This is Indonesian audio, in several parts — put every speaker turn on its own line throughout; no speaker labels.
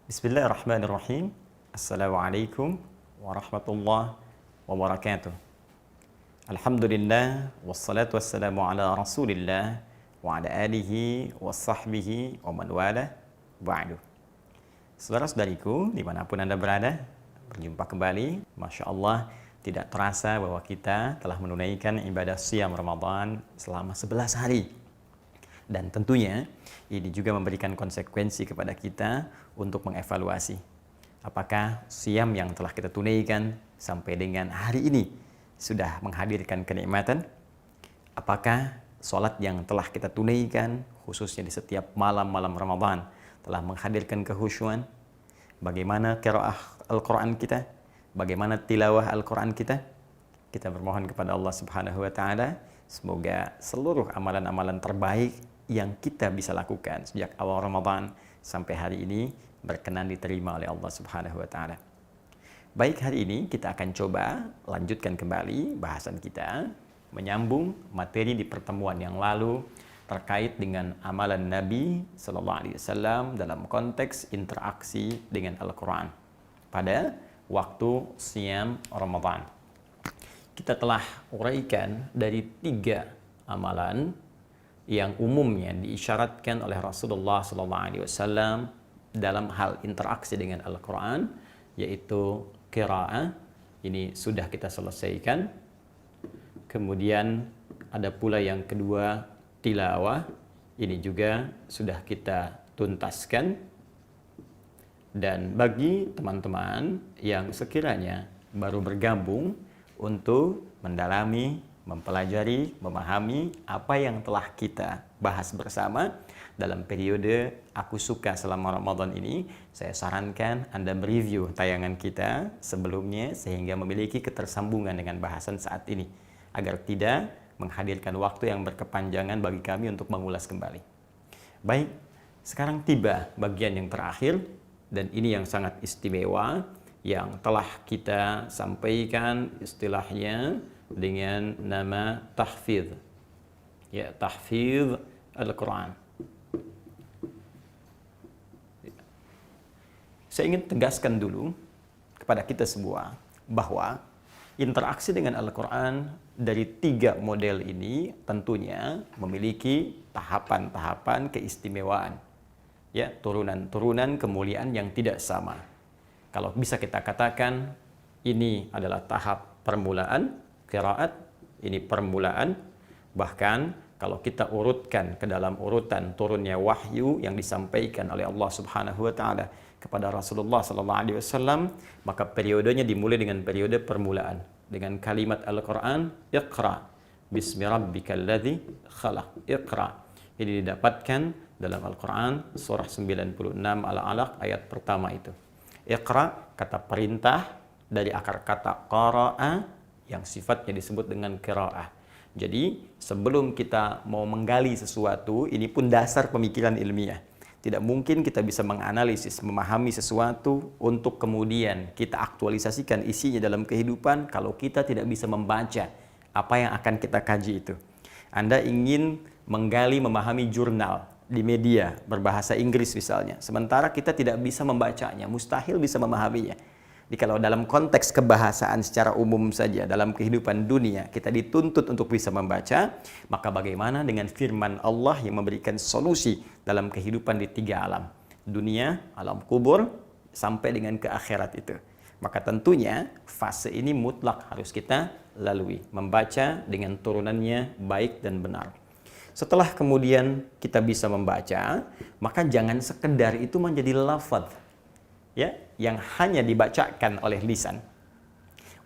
Bismillahirrahmanirrahim. Assalamualaikum warahmatullahi wabarakatuh. Alhamdulillah wassalatu wassalamu ala Rasulillah wa ala alihi wa sahbihi wa man wala ba'du. Saudara-saudariku dimanapun Anda berada, berjumpa kembali. Masya Allah, tidak terasa bahwa kita telah menunaikan ibadah Siyam Ramadan selama 11 hari. Dan tentunya ini juga memberikan konsekuensi kepada kita untuk mengevaluasi apakah Siyam yang telah kita tunaikan sampai dengan hari ini sudah menghadirkan kenikmatan, apakah sholat yang telah kita tunaikan khususnya di setiap malam-malam Ramadan telah menghadirkan kehusyuan, bagaimana qiraah Al-Quran kita, bagaimana tilawah Al-Quran kita. Kita bermohon kepada Allah Subhanahu wa Ta'ala, semoga seluruh amalan-amalan terbaik yang kita bisa lakukan sejak awal Ramadan sampai hari ini berkenan diterima oleh Allah Subhanahu wa Ta'ala. Baik, hari ini kita akan coba lanjutkan kembali bahasan kita, menyambung materi di pertemuan yang lalu terkait dengan amalan Nabi Sallallahu Alaihi Wasallam dalam konteks interaksi dengan Al-Quran pada waktu Siyam Ramadan. Kita telah uraikan dari 3 amalan yang umumnya diisyaratkan oleh Rasulullah SAW dalam hal interaksi dengan Al-Quran, yaitu qiraah. Ini sudah kita selesaikan. Kemudian ada pula yang kedua, tilawah. Ini juga sudah kita tuntaskan. Dan bagi teman-teman yang sekiranya baru bergabung untuk mendalami, mempelajari, memahami apa yang telah kita bahas bersama dalam periode Aku Suka selama Ramadan ini, saya sarankan Anda mereview tayangan kita sebelumnya sehingga memiliki ketersambungan dengan bahasan saat ini, agar tidak menghadirkan waktu yang berkepanjangan bagi kami untuk mengulas kembali. Baik, sekarang tiba bagian yang terakhir, dan ini yang sangat istimewa yang telah kita sampaikan istilahnya dengan nama tahfidz, ya, tahfidz Al-Quran. Saya ingin tegaskan dulu kepada kita semua bahwa interaksi dengan Al-Quran dari 3 model ini tentunya memiliki tahapan-tahapan keistimewaan, ya, turunan-turunan kemuliaan yang tidak sama. Kalau bisa kita katakan ini adalah tahap permulaan qiraat, ini permulaan. Bahkan kalau kita urutkan ke dalam urutan turunnya wahyu yang disampaikan oleh Allah Subhanahu wa Ta'ala kepada Rasulullah sallallahu alaihi wasallam, maka periodenya dimulai dengan periode permulaan dengan kalimat Al-Qur'an, Iqra bismi rabbikal ladzi khalaq. Iqra. Ini didapatkan dalam Al-Qur'an surah 96 Al-Alaq ayat pertama itu. Iqra, kata perintah dari akar kata qara'a yang sifatnya disebut dengan qiraah. Jadi sebelum kita mau menggali sesuatu, ini pun dasar pemikiran ilmiah. Tidak mungkin kita bisa menganalisis, memahami sesuatu untuk kemudian kita aktualisasikan isinya dalam kehidupan kalau kita tidak bisa membaca apa yang akan kita kaji itu. Anda ingin menggali, memahami jurnal di media berbahasa Inggris misalnya, sementara kita tidak bisa membacanya, mustahil bisa memahaminya. Jadi kalau dalam konteks kebahasaan secara umum saja dalam kehidupan dunia kita dituntut untuk bisa membaca, maka bagaimana dengan firman Allah yang memberikan solusi dalam kehidupan di 3 alam, dunia, alam kubur, sampai dengan ke akhirat itu. Maka tentunya fase ini mutlak harus kita lalui, membaca dengan turunannya baik dan benar. Setelah kemudian kita bisa membaca, maka jangan sekedar itu menjadi lafaz, ya, yang hanya dibacakan oleh lisan.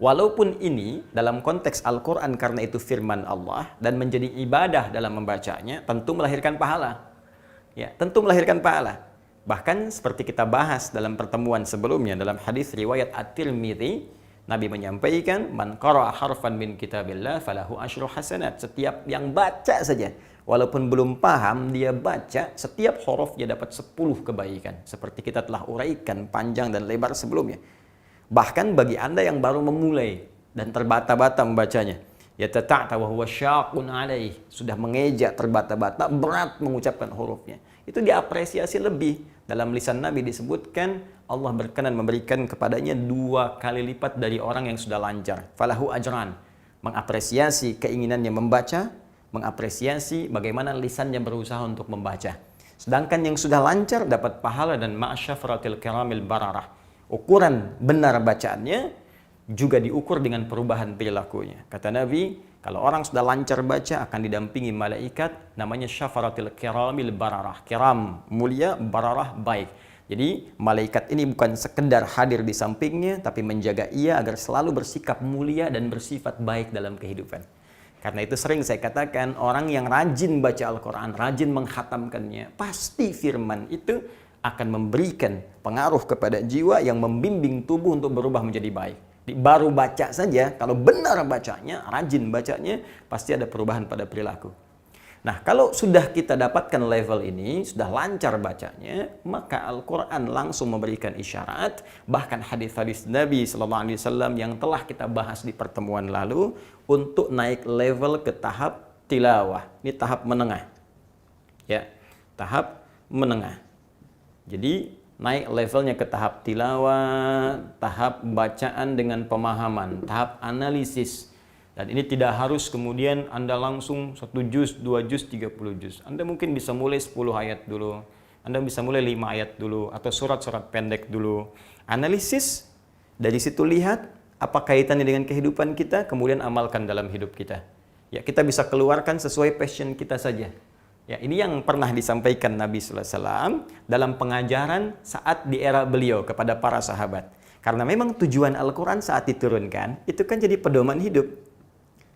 Walaupun ini dalam konteks Al-Quran karena itu firman Allah dan menjadi ibadah dalam membacanya, tentu melahirkan pahala. Ya, tentu melahirkan pahala. Bahkan seperti kita bahas dalam pertemuan sebelumnya dalam hadis riwayat At-Tirmidzi, Nabi menyampaikan, man qara'a harfan min kitabillah falahu asyru hasanat. Setiap yang baca saja, walaupun belum paham, dia baca, setiap huruf dia dapat 10 kebaikan. Seperti kita telah uraikan panjang dan lebar sebelumnya. Bahkan bagi Anda yang baru memulai dan terbata-bata membacanya, yatata'ta wa huwa syaqun alaih, sudah mengeja terbata-bata, berat mengucapkan hurufnya, itu diapresiasi lebih. Dalam lisan Nabi disebutkan Allah berkenan memberikan kepadanya 2 kali lipat dari orang yang sudah lancar. Falahu ajran. Mengapresiasi keinginannya membaca, mengapresiasi bagaimana lisannya berusaha untuk membaca. Sedangkan yang sudah lancar dapat pahala dan ma'asyafratil kiramil bararah. Ukuran benar bacaannya juga diukur dengan perubahan perilakunya. Kata Nabi, kalau orang sudah lancar baca akan didampingi malaikat namanya syafaratil kiramil bararah. Kiram mulia, bararah baik. Jadi malaikat ini bukan sekedar hadir di sampingnya, tapi menjaga ia agar selalu bersikap mulia dan bersifat baik dalam kehidupan. Karena itu sering saya katakan orang yang rajin baca Al-Quran, rajin menghatamkannya, pasti firman itu akan memberikan pengaruh kepada jiwa yang membimbing tubuh untuk berubah menjadi baik. Baru baca saja, kalau benar bacanya, rajin bacanya, pasti ada perubahan pada perilaku. Nah, kalau sudah kita dapatkan level ini, sudah lancar bacanya, maka Al-Quran langsung memberikan isyarat, bahkan hadis-hadis Nabi SAW yang telah kita bahas di pertemuan lalu, untuk naik level ke tahap tilawah. Ini tahap menengah. Ya, tahap menengah. Jadi naik levelnya ke tahap tilawah, tahap bacaan dengan pemahaman, tahap analisis. Dan ini tidak harus kemudian Anda langsung 1 juz, 2 juz, 30 juz. Anda mungkin bisa mulai 10 ayat dulu. Anda bisa mulai 5 ayat dulu atau surat-surat pendek dulu. Analisis, dari situ lihat apa kaitannya dengan kehidupan kita, kemudian amalkan dalam hidup kita. Ya, kita bisa keluarkan sesuai passion kita saja. Ya, ini yang pernah disampaikan Nabi SAW dalam pengajaran saat di era beliau kepada para sahabat. Karena memang tujuan Al-Quran saat diturunkan, itu kan jadi pedoman hidup.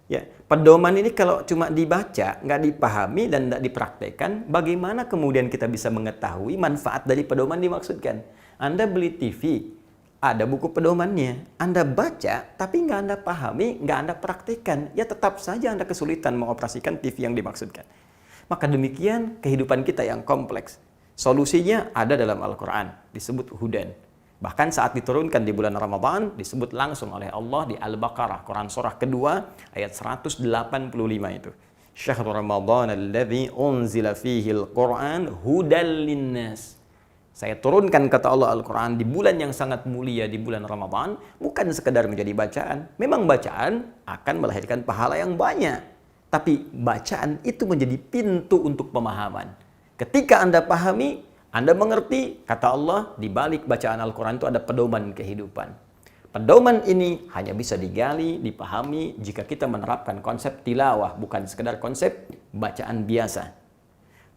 Ya, pedoman ini kalau cuma dibaca, nggak dipahami dan nggak dipraktekkan, bagaimana kemudian kita bisa mengetahui manfaat dari pedoman dimaksudkan? Anda beli TV, ada buku pedomannya. Anda baca, tapi nggak Anda pahami, nggak Anda praktekkan, ya tetap saja Anda kesulitan mengoperasikan TV yang dimaksudkan. Maka demikian kehidupan kita yang kompleks. Solusinya ada dalam Al-Quran, disebut hudan. Bahkan saat diturunkan di bulan Ramadan, disebut langsung oleh Allah di Al-Baqarah, Quran surah kedua, ayat 185 itu. Syahrul Ramadan alladzi unzila fihi al-Quran hudal linnas. Saya turunkan kata Allah Al-Quran di bulan yang sangat mulia, di bulan Ramadan, bukan sekedar menjadi bacaan. Memang bacaan akan melahirkan pahala yang banyak. Tapi bacaan itu menjadi pintu untuk pemahaman. Ketika Anda pahami, Anda mengerti, kata Allah, di balik bacaan Al-Quran itu ada pedoman kehidupan. Pedoman ini hanya bisa digali, dipahami jika kita menerapkan konsep tilawah, bukan sekedar konsep bacaan biasa.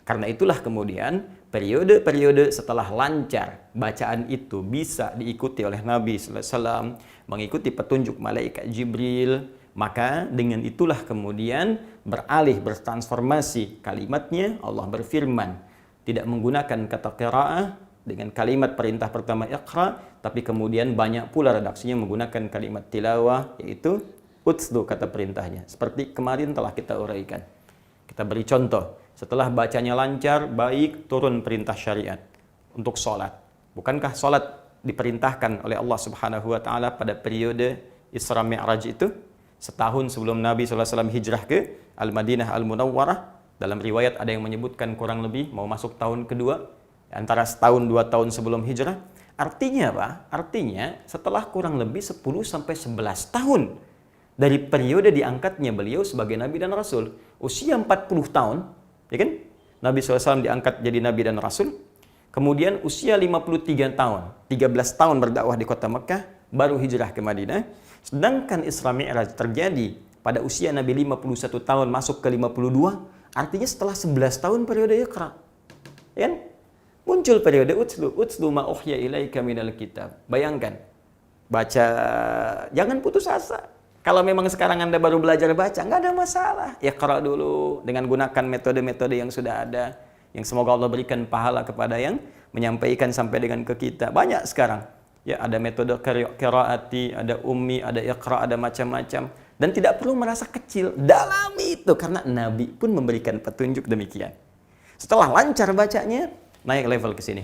Karena itulah kemudian periode-periode setelah lancar bacaan itu bisa diikuti oleh Nabi SAW, mengikuti petunjuk malaikat Jibril, maka dengan itulah kemudian beralih, bertransformasi kalimatnya. Allah berfirman, tidak menggunakan kata qiraah dengan kalimat perintah pertama iqra, tapi kemudian banyak pula redaksinya menggunakan kalimat tilawah, yaitu utslu kata perintahnya. Seperti kemarin telah kita uraikan. Kita beri contoh, setelah bacanya lancar, baik, turun perintah syariat untuk sholat. Bukankah sholat diperintahkan oleh Allah Subhanahu wa Ta'ala pada periode Isra Mi'raj itu? Setahun sebelum Nabi SAW hijrah ke Al-Madinah Al-Munawwarah. Dalam riwayat ada yang menyebutkan kurang lebih mau masuk tahun kedua, antara setahun 2 tahun sebelum hijrah. Artinya apa? Artinya setelah kurang lebih 10-11 tahun dari periode diangkatnya beliau sebagai Nabi dan Rasul. Usia 40 tahun, ya kan? Nabi SAW diangkat jadi Nabi dan Rasul. Kemudian usia 53 tahun, 13 tahun berdakwah di kota Mekah, baru hijrah ke Madinah. Sedangkan Isra Mi'raj terjadi pada usia Nabi 51 tahun masuk ke 52, artinya setelah 11 tahun periode Iqra. Ya kan? Muncul periode utslu ma uhya ilaika minal kitab. Bayangkan, baca, jangan putus asa. Kalau memang sekarang Anda baru belajar baca, nggak ada masalah. Iqra dulu dengan gunakan metode-metode yang sudah ada, yang semoga Allah berikan pahala kepada yang menyampaikan sampai dengan ke kita. Banyak sekarang. Ya, ada metode qiraati, ada ummi, ada iqra, ada macam-macam. Dan tidak perlu merasa kecil, dalami itu. Karena Nabi pun memberikan petunjuk demikian. Setelah lancar bacanya, naik level ke sini.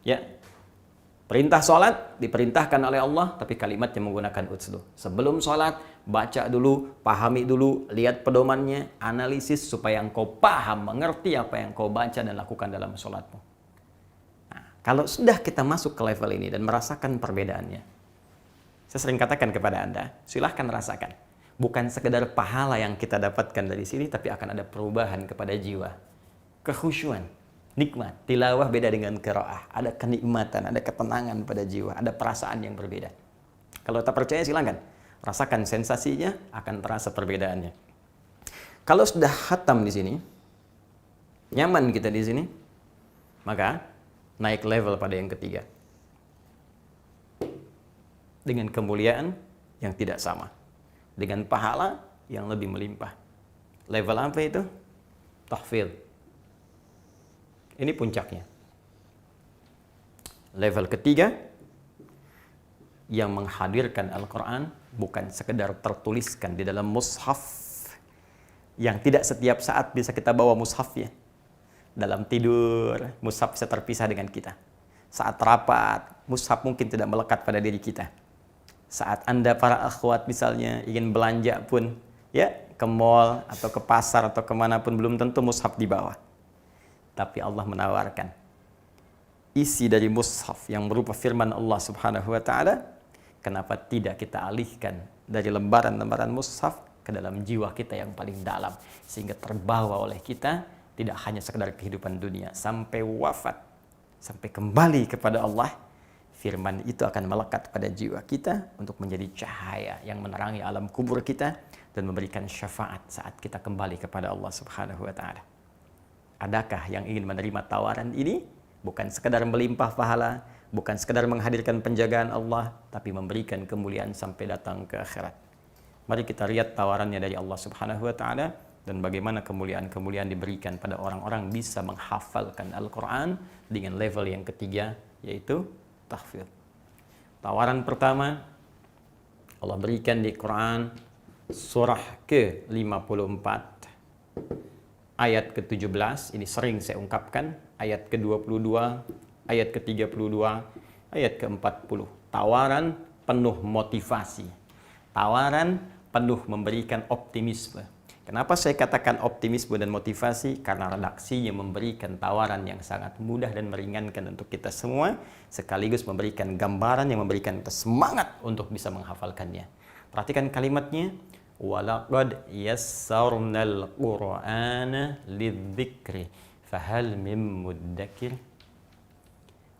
Ya, perintah sholat diperintahkan oleh Allah, tapi kalimatnya menggunakan utslu. Sebelum sholat, baca dulu, pahami dulu, lihat pedomannya, analisis supaya engkau paham, mengerti apa yang kau baca dan lakukan dalam sholatmu. Kalau sudah kita masuk ke level ini dan merasakan perbedaannya, saya sering katakan kepada Anda, silahkan rasakan. Bukan sekedar pahala yang kita dapatkan dari sini, tapi akan ada perubahan kepada jiwa. Kekhusyuan, nikmat, tilawah beda dengan qiraah. Ada kenikmatan, ada ketenangan pada jiwa, ada perasaan yang berbeda. Kalau tak percaya silahkan, rasakan sensasinya, akan terasa perbedaannya. Kalau sudah khatam di sini, nyaman kita di sini, maka naik level pada yang ketiga. Dengan kemuliaan yang tidak sama. Dengan pahala yang lebih melimpah. Level apa itu? Tahfidz. Ini puncaknya. Level ketiga, yang menghadirkan Al-Quran bukan sekedar tertuliskan di dalam mushaf, yang tidak setiap saat bisa kita bawa mushafnya. Dalam tidur, mushaf bisa terpisah dengan kita. Saat rapat, mushaf mungkin tidak melekat pada diri kita. Saat Anda para akhwat misalnya ingin belanja pun, ya ke mall atau ke pasar atau kemanapun, belum tentu mushaf dibawa. Tapi Allah menawarkan isi dari mushaf yang berupa firman Allah Subhanahu wa Ta'ala. Kenapa tidak kita alihkan dari lembaran-lembaran mushaf ke dalam jiwa kita yang paling dalam, sehingga terbawa oleh kita tidak hanya sekedar kehidupan dunia, sampai wafat, sampai kembali kepada Allah. Firman itu akan melekat pada jiwa kita untuk menjadi cahaya yang menerangi alam kubur kita dan memberikan syafaat saat kita kembali kepada Allah Subhanahu wa Ta'ala. Adakah yang ingin menerima tawaran ini? Bukan sekedar melimpah pahala, bukan sekedar menghadirkan penjagaan Allah, tapi memberikan kemuliaan sampai datang ke akhirat. Mari kita lihat tawarannya dari Allah Subhanahu wa Ta'ala dan bagaimana kemuliaan-kemuliaan diberikan pada orang-orang bisa menghafalkan Al-Quran dengan level yang ketiga, yaitu tahfidz. Tawaran pertama Allah berikan di Quran surah ke-54 ayat ke-17. Ini sering saya ungkapkan, ayat ke-22, ayat ke-32, ayat ke-40. Tawaran penuh motivasi, tawaran penuh memberikan optimisme. Kenapa saya katakan optimisme dan motivasi? Karena redaksinya memberikan tawaran yang sangat mudah dan meringankan untuk kita semua, sekaligus memberikan gambaran yang memberikan kita semangat untuk bisa menghafalkannya. Perhatikan kalimatnya, walaqad yassarnal qur'ana lidzikri fahal mim muddakir.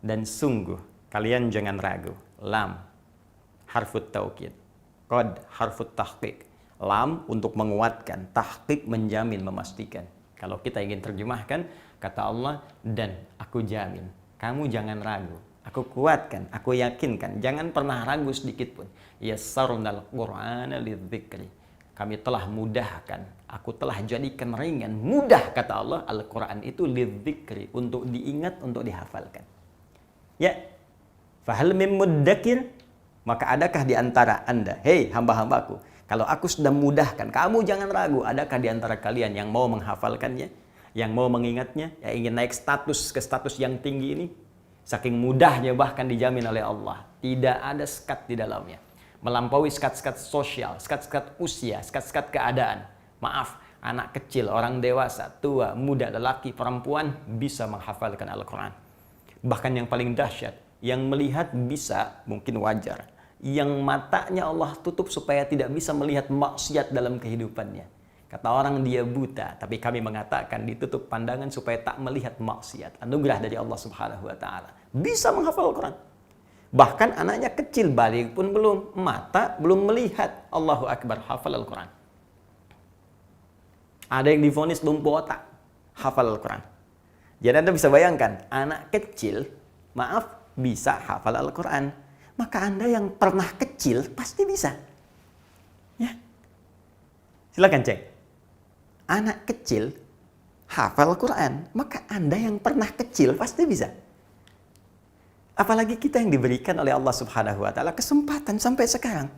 Dan sungguh kalian jangan ragu. Lam harfut taukid, qad harfut tahqiq. Lam untuk menguatkan, tahqiq menjamin, memastikan. Kalau kita ingin terjemahkan, kata Allah, dan aku jamin, kamu jangan ragu. Aku kuatkan, aku yakinkan, jangan pernah ragu sedikit pun. Yassarnal qur'ana lidzikri. Kami telah mudahkan, aku telah jadikan ringan, mudah kata Allah, Al-Quran itu lidzikri, untuk diingat, untuk dihafalkan. Ya, fahal mim muddakir, maka adakah di antara Anda, hei hamba-hambaku, kalau aku sudah mudahkan, kamu jangan ragu, adakah di antara kalian yang mau menghafalkannya, yang mau mengingatnya, yang ingin naik status ke status yang tinggi ini? Saking mudahnya bahkan dijamin oleh Allah, tidak ada sekat di dalamnya. Melampaui sekat-sekat sosial, sekat-sekat usia, sekat-sekat keadaan. Maaf, anak kecil, orang dewasa, tua, muda, lelaki, perempuan bisa menghafalkan Al-Quran. Bahkan yang paling dahsyat, yang melihat bisa, mungkin wajar. Yang matanya Allah tutup supaya tidak bisa melihat maksiat dalam kehidupannya. Kata orang dia buta, tapi kami mengatakan ditutup pandangan supaya tak melihat maksiat. Anugerah dari Allah Subhanahu wa Ta'ala. Bisa menghafal Al-Quran. Bahkan anaknya kecil, balik pun belum, mata belum melihat. Allahu Akbar, hafal Al-Quran. Ada yang divonis lumpuh otak, hafal Al-Quran. Jadi Anda bisa bayangkan, anak kecil, maaf, bisa hafal Al-Quran. Maka Anda yang pernah kecil pasti bisa. Ya. Silakan cek. Anak kecil hafal Quran, maka Anda yang pernah kecil pasti bisa. Apalagi kita yang diberikan oleh Allah Subhanahu wa Ta'ala kesempatan sampai sekarang.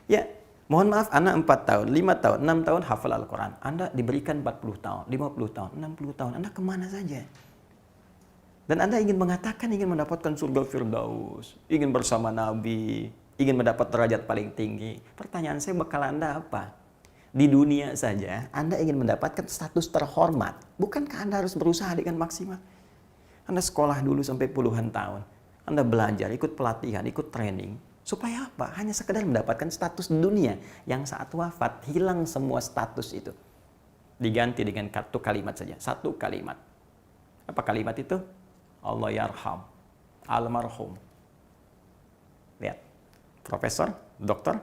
Ya, mohon maaf, anak 4 tahun, 5 tahun, 6 tahun hafal Al-Quran. Anda diberikan 40 tahun, 50 tahun, 60 tahun. Anda kemana saja? Dan Anda ingin mengatakan ingin mendapatkan surga Firdaus, ingin bersama Nabi, ingin mendapat derajat paling tinggi. Pertanyaan saya, bekal Anda apa? Di dunia saja Anda ingin mendapatkan status terhormat. Bukankah Anda harus berusaha dengan maksimal? Anda sekolah dulu sampai puluhan tahun. Anda belajar, ikut pelatihan, ikut training. Supaya apa? Hanya sekedar mendapatkan status dunia yang saat wafat hilang semua status itu. Diganti dengan satu kalimat saja. Satu kalimat. Apa kalimat itu? Allah yarham. Almarhum. Lihat. Profesor, dokter,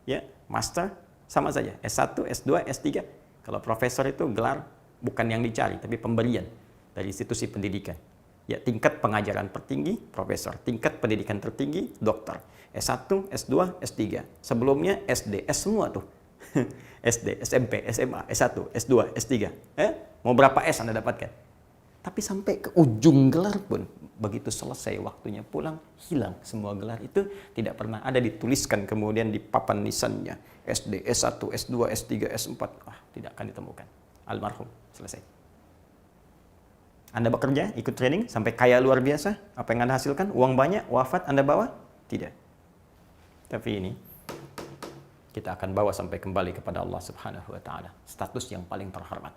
ya, master, sama saja. S1, S2, S3. Kalau profesor itu gelar bukan yang dicari, tapi pemberian dari institusi pendidikan. Ya, tingkat pengajaran tertinggi, profesor. Tingkat pendidikan tertinggi, dokter. S1, S2, S3. Sebelumnya SD, S semua tuh. SD, SMP, SMA, S1, S2, S3. Mau berapa S Anda dapatkan? Tapi sampai ke ujung gelar pun, begitu selesai waktunya pulang, hilang semua gelar itu, tidak pernah ada dituliskan kemudian di papan nisannya. SD, S1, S2, S3, S4. Tidak akan ditemukan. Almarhum, selesai. Anda bekerja, ikut training, sampai kaya luar biasa. Apa yang Anda hasilkan? Uang banyak, wafat Anda bawa? Tidak. Tapi ini, kita akan bawa sampai kembali kepada Allah Subhanahu wa Ta'ala. Status yang paling terhormat.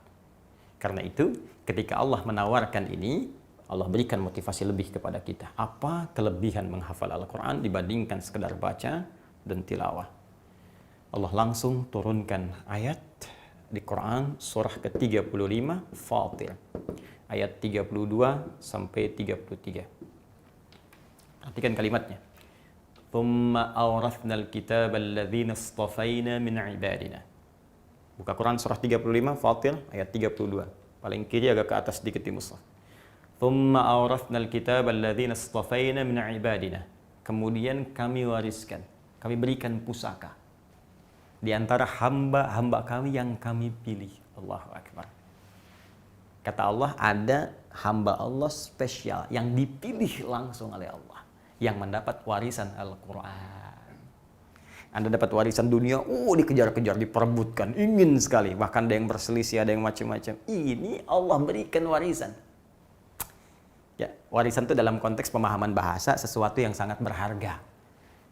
Karena itu, ketika Allah menawarkan ini, Allah berikan motivasi lebih kepada kita. Apa kelebihan menghafal Al-Quran dibandingkan sekedar baca dan tilawah? Allah langsung turunkan ayat di Quran surah ke-35 Fatir. Ayat 32 sampai 33. Perhatikan kalimatnya. Thumma awrathnal kitaba alladhina istafayna min ibadina. Buka Quran surah 35 Fatir ayat 32. Paling kiri agak ke atas sedikit di mushaf. Thumma awrathnal kitaba alladhina istafayna min ibadina. Kemudian kami wariskan, kami berikan pusaka di antara hamba-hamba kami yang kami pilih. Allahu Akbar. Kata Allah, ada hamba Allah spesial yang dipilih langsung oleh Allah, yang mendapat warisan Al-Quran. Anda dapat warisan dunia, dikejar-kejar, diperebutkan, ingin sekali. Bahkan ada yang berselisih, ada yang macam-macam. Ini Allah berikan warisan. Ya, warisan itu dalam konteks pemahaman bahasa sesuatu yang sangat berharga.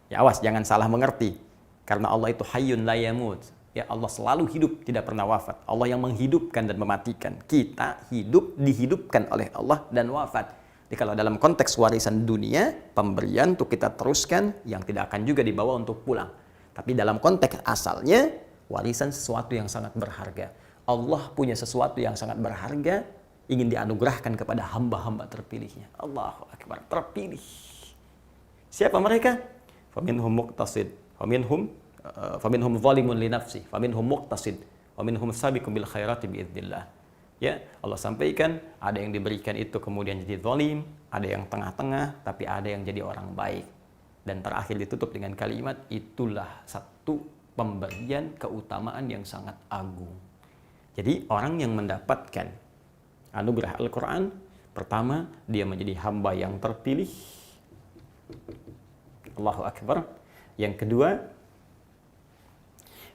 Ya awas, jangan salah mengerti. Karena Allah itu hayyun la yamut. Ya, Allah selalu hidup, tidak pernah wafat. Allah yang menghidupkan dan mematikan. Kita hidup, dihidupkan oleh Allah dan wafat. Jadi kalau dalam konteks warisan dunia, pemberian untuk kita teruskan yang tidak akan juga dibawa untuk pulang. Tapi dalam konteks asalnya, warisan sesuatu yang sangat berharga. Allah punya sesuatu yang sangat berharga, ingin dianugerahkan kepada hamba-hamba terpilihnya. Allahu Akbar, terpilih. Siapa mereka? Faminhum muqtasid, faminhum zalimun li nafsi, faminhum muqtasid, faminhum sabiqun bil khairati biidznillah. Ya, Allah sampaikan, ada yang diberikan itu kemudian jadi zalim, ada yang tengah-tengah, tapi ada yang jadi orang baik. Dan terakhir ditutup dengan kalimat, itulah satu pemberian keutamaan yang sangat agung. Jadi orang yang mendapatkan anugerah Al-Quran, pertama, dia menjadi hamba yang terpilih. Allahu Akbar. Yang kedua,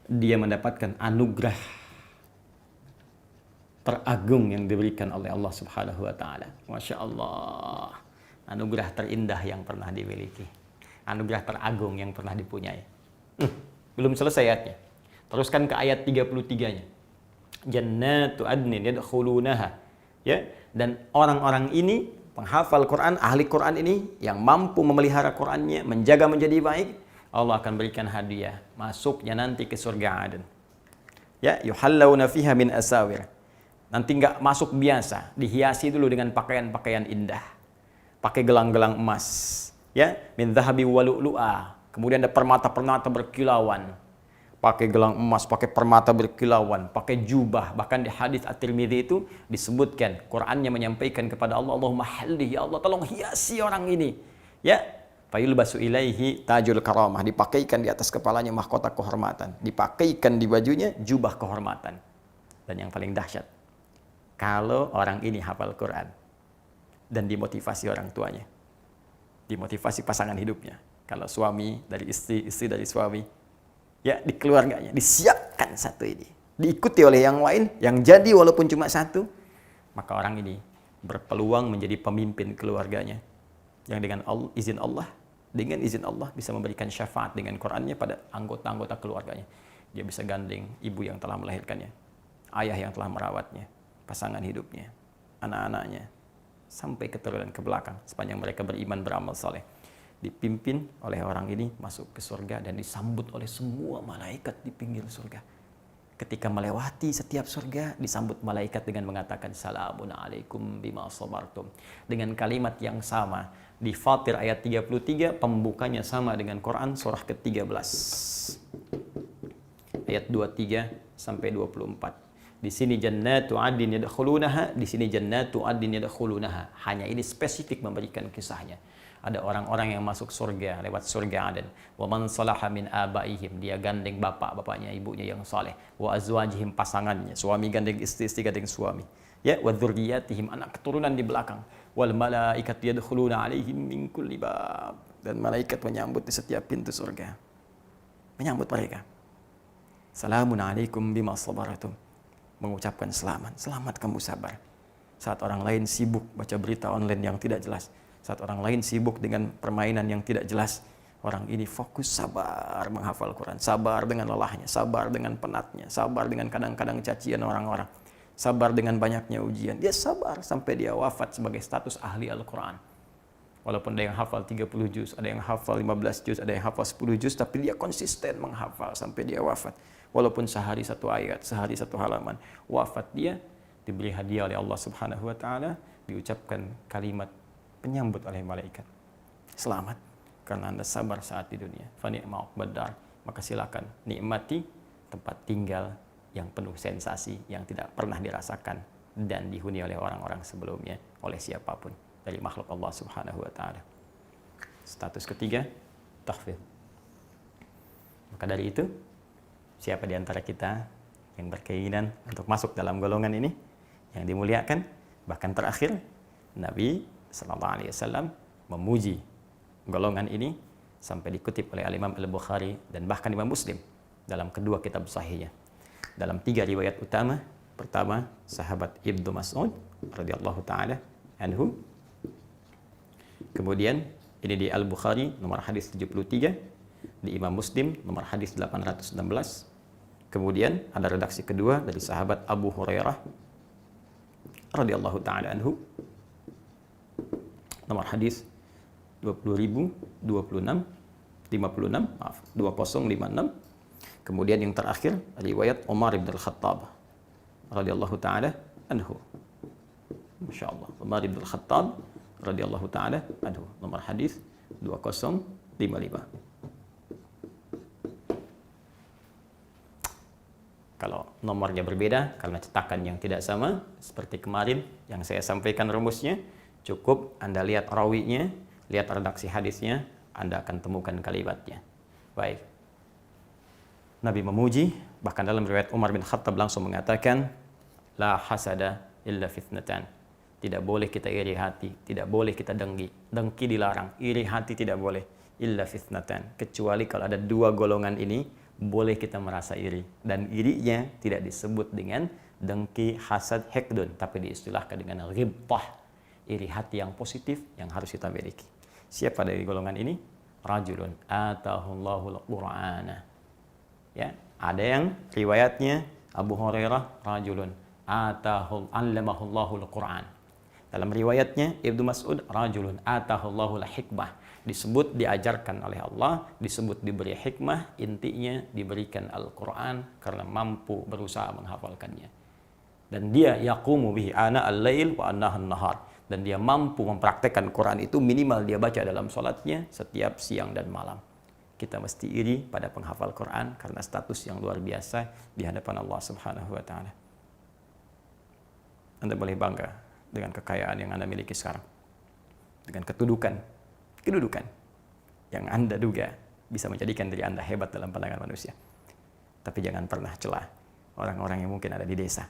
dia mendapatkan anugerah teragung yang diberikan oleh Allah Subhanahu wa Ta'ala. Masya Allah. Anugerah terindah yang pernah dimiliki. Anugerah teragung yang pernah dipunyai. Belum selesai ayatnya. Teruskan ke ayat 33-nya. Jannatu adnin yadkhulunaha. Ya, dan orang-orang ini, penghafal Quran, ahli Quran ini, yang mampu memelihara Qurannya, menjaga menjadi baik, Allah akan berikan hadiah. Masuknya nanti ke surga Aden. Ya, yuhallawna fiha min asawir. Nanti nggak masuk biasa, dihiasi dulu dengan pakaian-pakaian indah. Pakai gelang-gelang emas. Ya, min dhahabi wa lu'lu'a. Kemudian ada permata-permata berkilauan. Pakai gelang emas, pakai permata berkilauan, pakai jubah. Bahkan di hadis At-Tirmidzi itu disebutkan, Qur'annya menyampaikan kepada Allah, Allahumma halli, ya Allah tolong hiasi orang ini. Ya, fayulbasu ilaihi tajul karamah, dipakaikan di atas kepalanya mahkota kehormatan, dipakaikan di bajunya jubah kehormatan. Dan yang paling dahsyat, kalau orang ini hafal Quran dan dimotivasi orang tuanya, dimotivasi pasangan hidupnya, kalau suami dari istri, istri dari suami, ya di keluarganya disiapkan satu ini, diikuti oleh yang lain, yang jadi walaupun cuma satu, maka orang ini berpeluang menjadi pemimpin keluarganya, yang dengan izin Allah bisa memberikan syafaat dengan Qurannya pada anggota-anggota keluarganya. Dia bisa gandeng ibu yang telah melahirkannya, ayah yang telah merawatnya, pasangan hidupnya, anak-anaknya, sampai keturunan ke belakang sepanjang mereka beriman beramal saleh. Dipimpin oleh orang ini masuk ke surga dan disambut oleh semua malaikat di pinggir surga. Ketika melewati setiap surga, disambut malaikat dengan mengatakan salamun alaikum bima sabartum. Dengan kalimat yang sama. Di Fatir ayat 33, pembukanya sama dengan Quran surah ke-13. Ayat 23 sampai 24. Di sini jannatu adin yadkhulunaha, di sini jannatu adin yadkhulunaha. Hanya ini spesifik memberikan kisahnya. Ada orang-orang yang masuk surga lewat surga Aden. Wa man salaha min abaihim, dia gandeng bapak-bapaknya, ibunya yang saleh. Wa azwajihim, pasangannya, suami gandeng istri, istri gandeng suami. Ya, wa dzurriyyatihim, anak keturunan di belakang. Wal malaikatu yadkhuluna alaihim min kulli bab, dan malaikat menyambut di setiap pintu surga. Menyambut mereka. Salamun alaikum bima sabartum. Mengucapkan selamat, selamat kamu sabar. Saat orang lain sibuk baca berita online yang tidak jelas, saat orang lain sibuk dengan permainan yang tidak jelas, orang ini fokus sabar menghafal Quran, sabar dengan lelahnya, sabar dengan penatnya, sabar dengan kadang-kadang cacian orang-orang, sabar dengan banyaknya ujian. Dia sabar sampai dia wafat sebagai status ahli Al-Quran. Walaupun ada yang hafal 30 juz, ada yang hafal 15 juz, ada yang hafal 10 juz, tapi dia konsisten menghafal sampai dia wafat. Walaupun sehari satu ayat, sehari satu halaman, wafat dia diberi hadiah oleh Allah Subhanahu wa taala, diucapkan kalimat penyambut oleh malaikat. Selamat karena Anda sabar saat di dunia. Fa ni'ma uqbad dar. Maka silakan nikmati tempat tinggal yang penuh sensasi yang tidak pernah dirasakan dan dihuni oleh orang-orang sebelumnya, oleh siapapun dari makhluk Allah Subhanahu wa taala. Status ketiga, tahfidz. Maka dari itu, siapa di antara kita yang berkeinginan untuk masuk dalam golongan ini yang dimuliakan? Bahkan terakhir Nabi Sallallahu Alaihi Wasallam memuji golongan ini sampai dikutip oleh Imam Al-Bukhari dan bahkan Imam Muslim dalam kedua kitab sahihnya. Dalam 3 riwayat utama, pertama sahabat Ibnu Mas'ud radhiyallahu taala anhu. Kemudian ini di Al-Bukhari nomor hadis 73, di Imam Muslim nomor hadis 816. Kemudian ada redaksi kedua dari sahabat Abu Hurairah radhiyallahu taala anhu, nomor hadis 20.026, 2056. Kemudian yang terakhir riwayat Umar bin Al-Khattab radhiyallahu taala anhu. Masyaallah, Umar bin Al-Khattab radhiyallahu taala anhu, nomor hadis 2055. Kalau nomornya berbeda karena cetakan yang tidak sama, seperti kemarin yang saya sampaikan rumusnya, cukup Anda lihat rawinya, lihat redaksi hadisnya, Anda akan temukan kalimatnya. Baik. Nabi memuji, bahkan dalam riwayat Umar bin Khattab langsung mengatakan, la hasada illa fitnatan. Tidak boleh kita iri hati, tidak boleh kita dengki. Dengki dilarang, iri hati tidak boleh. Illa fitnatan. Kecuali kalau ada dua golongan ini, boleh kita merasa iri. Dan irinya tidak disebut dengan dengki, hasad, hekdun, tapi diistilahkan dengan ghibtah. Iri hati yang positif yang harus kita miliki. Siapa dari golongan ini? Rajulun atahullahul qur'ana. Ya, ada yang riwayatnya Abu Hurairah, rajulun allamahullahul qur'an. Dalam riwayatnya Ibnu Mas'ud, rajulun atahullahul hikmah. Disebut diajarkan oleh Allah, disebut diberi hikmah, intinya diberikan Al-Qur'an karena mampu berusaha menghafalkannya. Dan dia yaqumu bihi ana al-lail wa ana an-nahar. Dan dia mampu mempraktekkan Quran itu minimal dia baca dalam sholatnya setiap siang dan malam. Kita mesti iri pada penghafal Quran karena status yang luar biasa di hadapan Allah Subhanahu wa taala. Anda boleh bangga dengan kekayaan yang Anda miliki sekarang. Dengan kedudukan yang Anda duga bisa menjadikan diri Anda hebat dalam pandangan manusia. Tapi jangan pernah celah orang-orang yang mungkin ada di desa.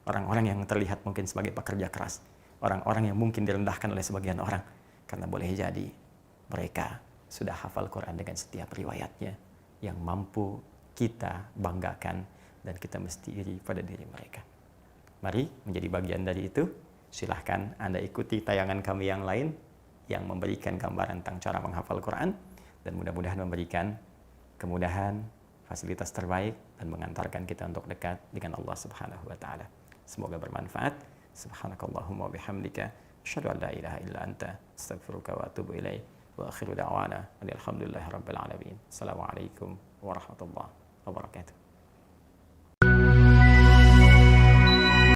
Orang-orang yang terlihat mungkin sebagai pekerja keras. Orang-orang yang mungkin direndahkan oleh sebagian orang. Karena boleh jadi mereka sudah hafal Quran dengan setiap riwayatnya yang mampu kita banggakan dan kita mesti iri pada diri mereka. Mari menjadi bagian dari itu. Silahkan Anda ikuti tayangan kami yang lain yang memberikan gambaran tentang cara menghafal Quran dan mudah-mudahan memberikan kemudahan, fasilitas terbaik dan mengantarkan kita untuk dekat dengan Allah Subhanahu wa taala. Semoga bermanfaat. Subhanakallahumma wa bihamdika Asyhadu an la ilaha illa anta, astaghfiruka wa atubu ilaik. Wa akhiru da'wana alhamdulillahi rabbil alamin. Assalamualaikum warahmatullahi wabarakatuh.